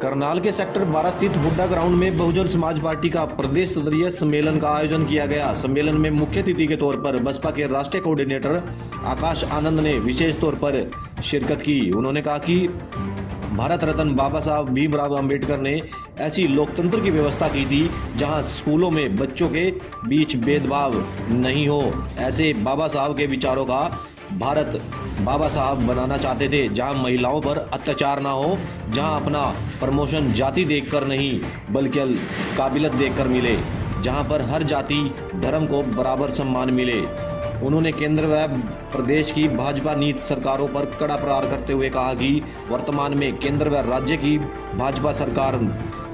करनाल के सेक्टर 12 स्थित हुड्डा ग्राउंड में बहुजन समाज पार्टी का प्रदेश स्तरीय सम्मेलन का आयोजन किया गया। सम्मेलन में मुख्य अतिथि के तौर पर बसपा के राष्ट्रीय कोऑर्डिनेटर आकाश आनंद ने विशेष तौर पर शिरकत की। उन्होंने कहा कि भारत रत्न बाबा साहब भीमराव अंबेडकर ने ऐसी लोकतंत्र की व्यवस्था की थी जहां स्कूलों में बच्चों के बीच भेदभाव नहीं हो। ऐसे बाबा साहब के विचारों का भारत बाबा साहब बनाना चाहते थे, जहां महिलाओं पर अत्याचार ना हो, जहां अपना प्रमोशन जाति देखकर नहीं बल्कि काबिलियत देखकर मिले, जहां पर हर जाति धर्म को बराबर सम्मान मिले। उन्होंने केंद्र व प्रदेश की भाजपा नीति सरकारों पर कड़ा प्रहार करते हुए कहा कि वर्तमान में केंद्र व राज्य की भाजपा सरकार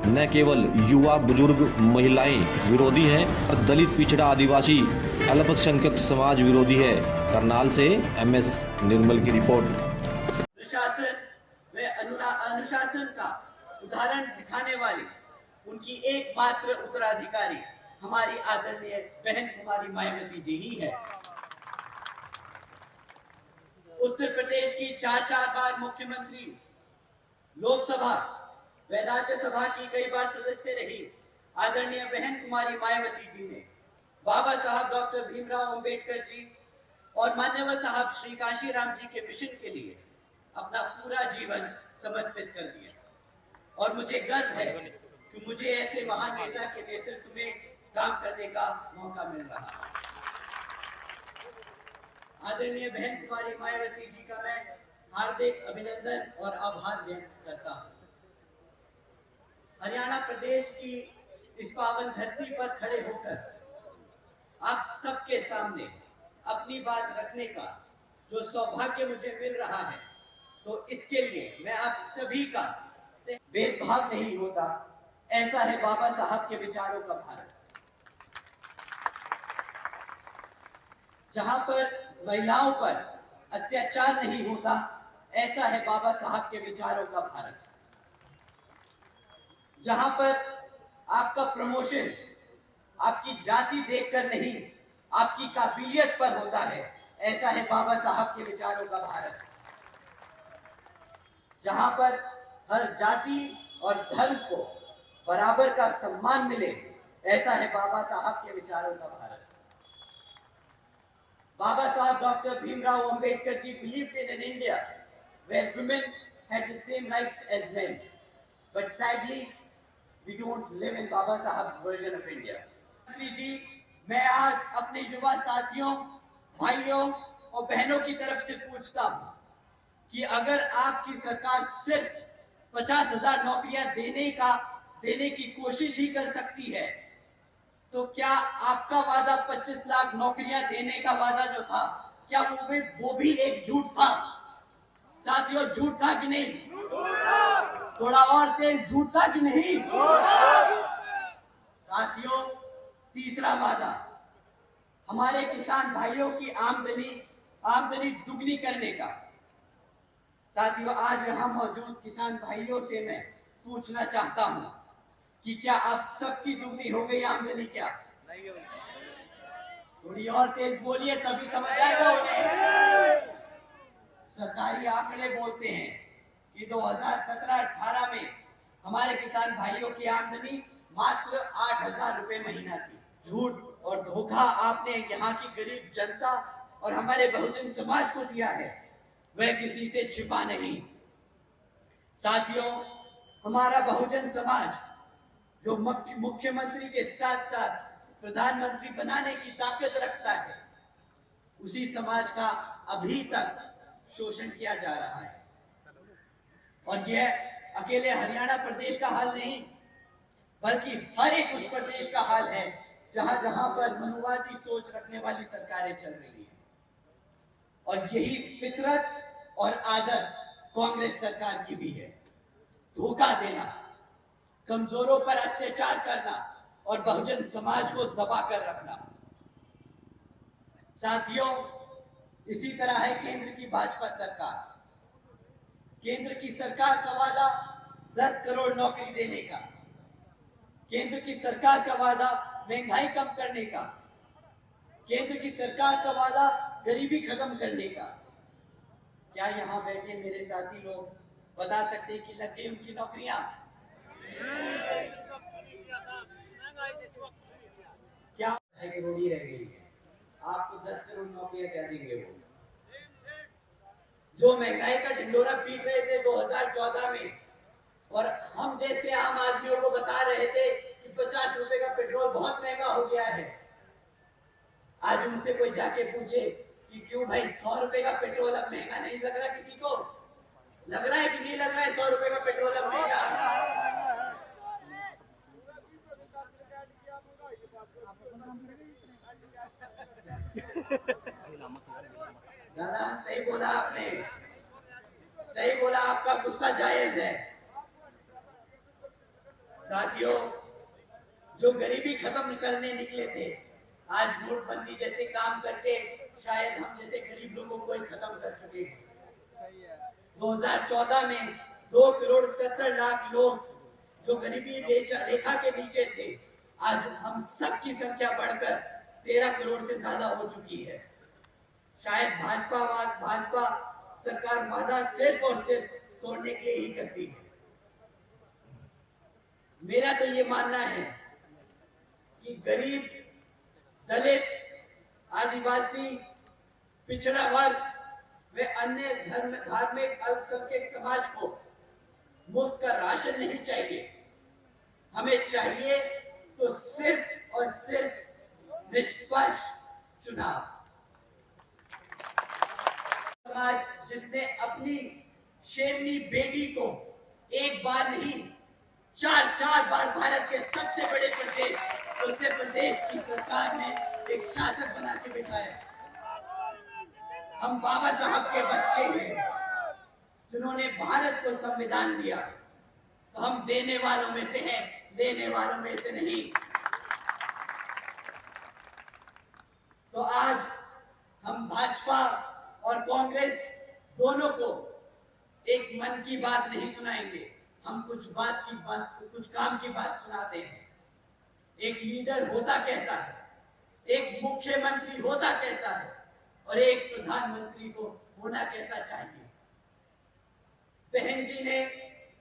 न केवल युवा, बुजुर्ग, महिलाएं विरोधी हैं और दलित, पिछड़ा, आदिवासी, अल्पसंख्यक समाज विरोधी है। करनाल से MS निर्मल की रिपोर्ट। अनुशासन व अनुशासन का उदाहरण दिखाने वाली उनकी एकमात्र उत्तराधिकारी हमारी आदरणीय बहन कुमारी मायावती जी ही है। उत्तर प्रदेश की चार बार मुख्यमंत्री, लोकसभा व राज्यसभा की कई बार सदस्य रही आदरणीय बहन कुमारी मायावती जी ने बाबा साहब डॉक्टर भीमराव अंबेडकर जी और मान्यवर साहब श्री काशीराम जी के मिशन के लिए अपना पूरा जीवन समर्पित कर दिया। और मुझे गर्व है कि मुझे ऐसे महान नेता के नेतृत्व में काम करने का मौका मिल रहा है। आदरणीय बहन कुमारी मायावती जी का मैं हार्दिक अभिनंदन और आभार व्यक्त करता हूं। हरियाणा प्रदेश की इस पावन धरती पर खड़े होकर आप सबके सामने अपनी बात रखने का जो सौभाग्य मुझे मिल रहा है, तो इसके लिए मैं आप सभी का भेदभाव नहीं होता, ऐसा है बाबा साहब के विचारों का भारत, जहां पर महिलाओं पर अत्याचार नहीं होता, ऐसा है बाबा साहब के विचारों का भारत, जहां पर आपका प्रमोशन आपकी जाति देखकर नहीं आपकी काबिलियत पर होता है, ऐसा है बाबा साहब के विचारों का भारत, जहां पर हर जाति और धर्म को बराबर का सम्मान मिले, ऐसा है बाबा साहब के विचारों का Bharat. Baba Sahib Dr. Bhimrao Ambedkar ji believed in an India where women had the same rights as men. But sadly, we don't live in Baba Sahib's version of India. जी, मैं आज अपने युवा साथियों, भाइयों और बहनों की तरफ से पूछता हूँ कि अगर आपकी सरकार सिर्फ 50,000 नौकरियां देने की कोशिश ही कर सकती है, तो क्या आपका वादा 25 लाख नौकरियां देने का वादा जो था, क्या वो भी एक झूठ था? साथियों, झूठ था कि नहीं? थोड़ा और तेज झूठ था कि नहीं? साथियों, तीसरा वादा हमारे किसान भाइयों की आमदनी दुगनी करने का। साथियों, आज यहां मौजूद किसान भाइयों से मैं पूछना चाहता हूं कि क्या आप सबकी दुगनी हो गई आमदनी? क्या नहीं होगी? थोड़ी और तेज बोलिए, तभी समझ आएगा उन्हें। सरकारी आंकड़े बोलते हैं कि 2017-18 में हमारे किसान भाइयों की आमदनी मात्र 8,000 रुपए महीना थी। झूठ और धोखा आपने यहाँ की गरीब जनता और हमारे बहुजन समाज को दिया है, वह किसी से छिपा नहीं। साथियों, हमारा बहुजन समाज जो मुख्यमंत्री के साथ साथ प्रधानमंत्री बनाने की ताकत रखता है, उसी समाज का अभी तक शोषण किया जा रहा है। और यह अकेले हरियाणा प्रदेश का हाल नहीं, बल्कि हर एक उस प्रदेश का हाल है जहां जहां पर मनुवादी सोच रखने वाली सरकारें चल रही हैं। और यही फितरत और आदत कांग्रेस सरकार की भी है, धोखा देना, कमजोरों पर अत्याचार करना और बहुजन समाज को दबाकर रखना। साथियों, इसी तरह है केंद्र की भाजपा सरकार। केंद्र की सरकार का वादा 10 करोड़ नौकरी देने का, केंद्र की सरकार का वादा महंगाई कम करने का, केंद्र की सरकार का वादा गरीबी खत्म करने का। क्या यहाँ बैठे मेरे साथी लोग बता सकते कि लग गई उनकी नौकरियां? क्या 6 करोड़ ही रह गई है, आपको 10 करोड़ नौकरियां क्या देंगे वो? जो महंगाई का ढिंडोरा पीट रहे थे 2014 में, और हम जैसे आम आदमियों को बता रहे थे कि 50 रुपए का पेट्रोल बहुत महंगा हो गया है, आज उनसे कोई जाके पूछे कि क्यों भाई 100 रुपए का पेट्रोल अब महंगा नहीं लग रहा? किसी को लग रहा है कि नहीं लग रहा है 100 रुपए का पेट्रोल अब महंगा? दादा सही बोला आपने, सही बोला, आपका गुस्सा जायज है। साथियों, जो गरीबी खत्म करने निकले थे, आज नोटबंदी जैसे काम करके शायद हम जैसे गरीब लोगों को ही खत्म कर चुके हैं। 2014 में 2 करोड़ 70 लाख लोग जो गरीबी रेखा के नीचे थे, आज हम सब की संख्या बढ़कर 13 करोड़ से ज्यादा हो चुकी है। शायद भाजपा सरकार वादा सिर्फ और सिर्फ तोड़ने के लिए ही करती है। मेरा तो ये मानना है कि गरीब, दलित, आदिवासी, पिछड़ा वर्ग व अन्य धार्मिक अल्पसंख्यक समाज को मुफ्त का राशन नहीं चाहिए। हमें चाहिए तो सिर्फ और सिर्फ निष्पक्ष चुनाव। समाज जिसने अपनी शेरनी बेटी को एक बार नहीं 4 बार भारत के सबसे बड़े प्रदेश उत्तर प्रदेश की सरकार ने एक शासक बना के बिठाया। हम बाबा साहब के बच्चे हैं जिन्होंने भारत को संविधान दिया, तो हम देने वालों में से हैं, लेने वालों में से नहीं। तो आज हम भाजपा और कांग्रेस दोनों को एक मन की बात नहीं सुनाएंगे, हम कुछ काम की बात सुनाते हैं। एक लीडर होता कैसा है, एक मुख्यमंत्री होता कैसा है, और एक प्रधानमंत्री को होना कैसा चाहिए। बहन जी ने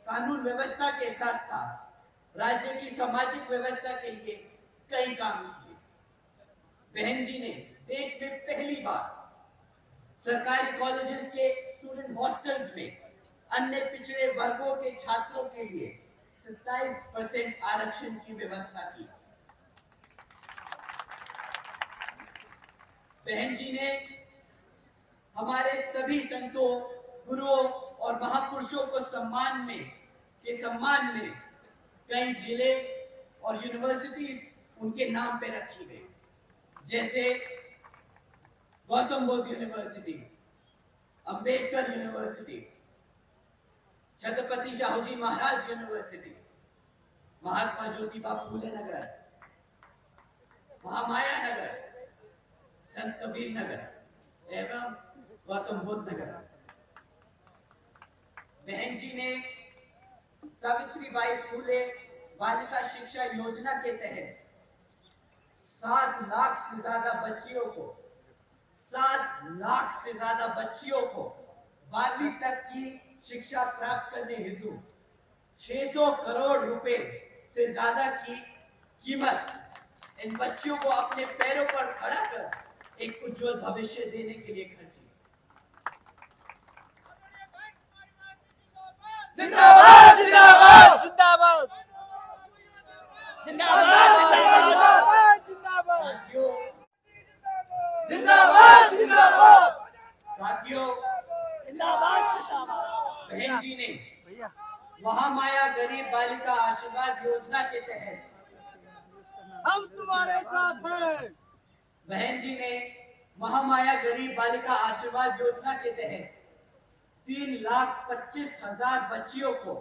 कानून व्यवस्था के साथ साथ राज्य की सामाजिक व्यवस्था के लिए कई काम किए। बहन जी ने देश में पहली बार सरकारी कॉलेजेस के स्टूडेंट हॉस्टल्स में अन्य पिछड़े वर्गों के छात्रों के लिए 27% आरक्षण की व्यवस्था की। बहन जी ने हमारे सभी संतों, गुरुओं और महापुरुषों को सम्मान में कई जिले और यूनिवर्सिटीज उनके नाम पे रखी गई, जैसे गौतम बुद्ध यूनिवर्सिटी, अंबेडकर यूनिवर्सिटी, छत्रपति शाहू जी महाराज यूनिवर्सिटी, महात्मा ज्योतिबा फूले नगर, महामाया नगर, संत कबीर नगर एवं गौतम बुद्ध नगर। बहन जी ने सावित्रीबाई फूले बालिका शिक्षा योजना के तहत 7 लाख से ज्यादा बच्चियों को 12वीं तक की शिक्षा प्राप्त करने हेतु 600 करोड़ रुपए से ज्यादा की कीमत इन बच्चियों को अपने पैरों पर खड़ा कर एक उज्जवल भविष्य देने के लिए खर्ची। जिंदाबाद जिंदाबाद जिंदाबाद जिंदाबाद जिंदाबाद जिंदाबाद साथियों, जिंदाबाद बहन जी ने महामाया गरीब बालिका आशीर्वाद योजना के तहत हम तुम्हारे साथ हैं। बहन जी ने महामाया गरीब बालिका आशीर्वाद योजना के तहत 3,25,000 बच्चियों को